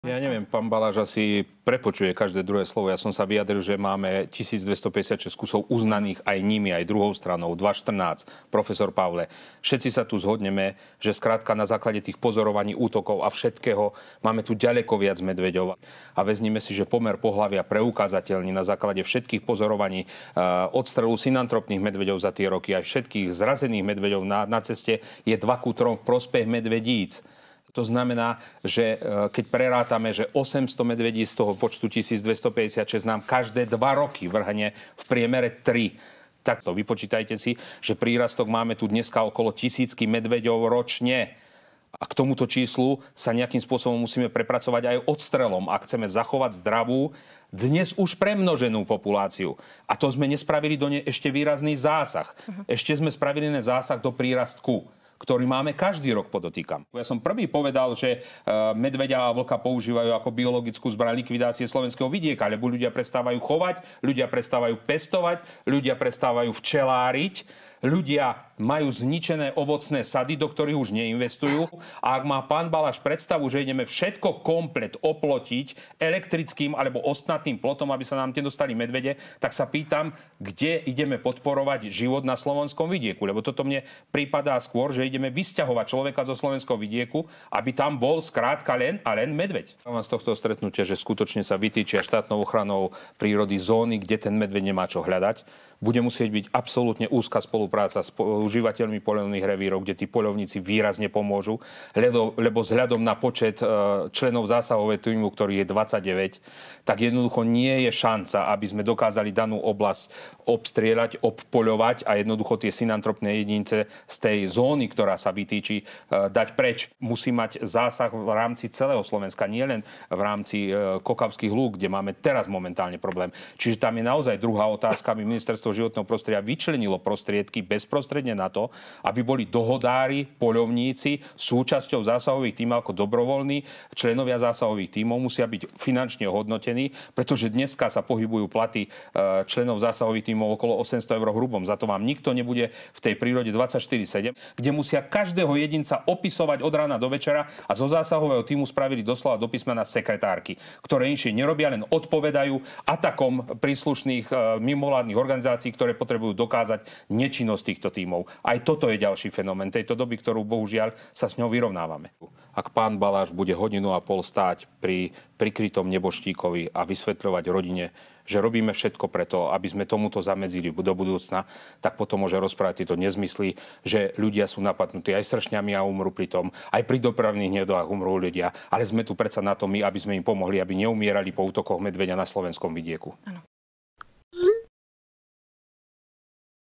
Ja neviem, pán Baláš asi prepočuje každé druhé slovo. Ja som sa vyjadril, že máme 1256 kusov uznaných aj nimi, aj druhou stranou, 214, profesor Pavle. Všetci sa tu zhodneme, že skrátka na základe tých pozorovaní útokov a všetkého máme tu ďaleko viac medveďov. A vezmime si, že pomer pohlavia preukázateľný na základe všetkých pozorovaní odstrelu synantropných medveďov za tie roky, aj všetkých zrazených medveďov na ceste je 2:3 v prospech medvedíc. To znamená, že keď prerátame, že 800 medvedí z toho počtu 1256 nám každé 2 roky vrhne v priemere 3. Tak to vypočítajte si, že prírastok máme tu dneska okolo 1000 medveďov ročne. A k tomuto číslu sa nejakým spôsobom musíme prepracovať aj odstrelom, ak chceme zachovať zdravú, dnes už premnoženú populáciu. A to sme nespravili do nej ešte výrazný zásah. Ešte sme spravili zásah do prírastku, ktorý máme každý rok, podotýkam. Ja som prvý povedal, že medveďa a vlka používajú ako biologickú zbraň likvidácie slovenského vidieka, lebo ľudia prestávajú chovať, ľudia prestávajú pestovať, ľudia prestávajú včeláriť, ľudia majú zničené ovocné sady, do ktorých už neinvestujú. A ak má pán Baláš predstavu, že ideme všetko komplet oplotiť elektrickým alebo ostnatým plotom, aby sa nám nedostali medvede, tak sa pýtam, kde ideme podporovať život na slovenskom vidieku. Lebo toto mne prípadá skôr, že ideme vysťahovať človeka zo slovenského vidieku, aby tam bol skrátka len a len medveď. Mám z tohto stretnutia, že skutočne sa vytýčia štátnou ochranou prírody zóny, kde ten medveď nemá čo hľadať. Bude musieť byť absolútne úzka spolupráca s užívateľmi poľovných revírov, kde tí poľovníci výrazne pomôžu, lebo vzhľadom na počet členov zásahového tímu, ktorý je 29, tak jednoducho nie je šanca, aby sme dokázali danú oblasť obstrieľať, obpoľovať a jednoducho tie synantropné jedince z tej zóny, ktorá sa vytýči, dať preč. Musí mať zásah v rámci celého Slovenska, nielen v rámci Kokavských lúk, kde máme teraz momentálne problém. Čiže tam je naozaj druhá otázka, aby ministerstvo životného prostredia vyčlenilo prostriedky bezprostredne na to, aby boli dohodári, poľovníci súčasťou zásahových tímov ako dobrovoľní. Členovia zásahových tímov musia byť finančne hodnotení, pretože dneska sa pohybujú platy členov zásahových tímov okolo 800 eur hrubom. Za to vám nikto nebude v tej prírode 24/7, kde musia každého jedinca opisovať od rána do večera a zo zásahového tímu spravili doslova do písmena sekretárky, ktoré inšie nerobia, len odpovedajú atakom príslušných mimovládnych organizácií, ktoré potrebujú dokázať nečinnosť týchto tímov. Aj toto je ďalší fenomén tejto doby, ktorú bohužiaľ sa s ňou vyrovnávame. Ak pán Baláš bude 1,5 hodiny stáť pri prikrytom neboštíkovi a vysvetľovať rodine, že robíme všetko preto, aby sme tomuto zamedzili do budúcna, tak potom môže rozprávať tieto nezmysly, že ľudia sú napadnutí aj sršňami a umrú pri tom, aj pri dopravných nehodách umrú ľudia, ale sme tu predsa na to my, aby sme im pomohli, aby neumierali po útokoch medveďa na slovenskom vidieku. Ano.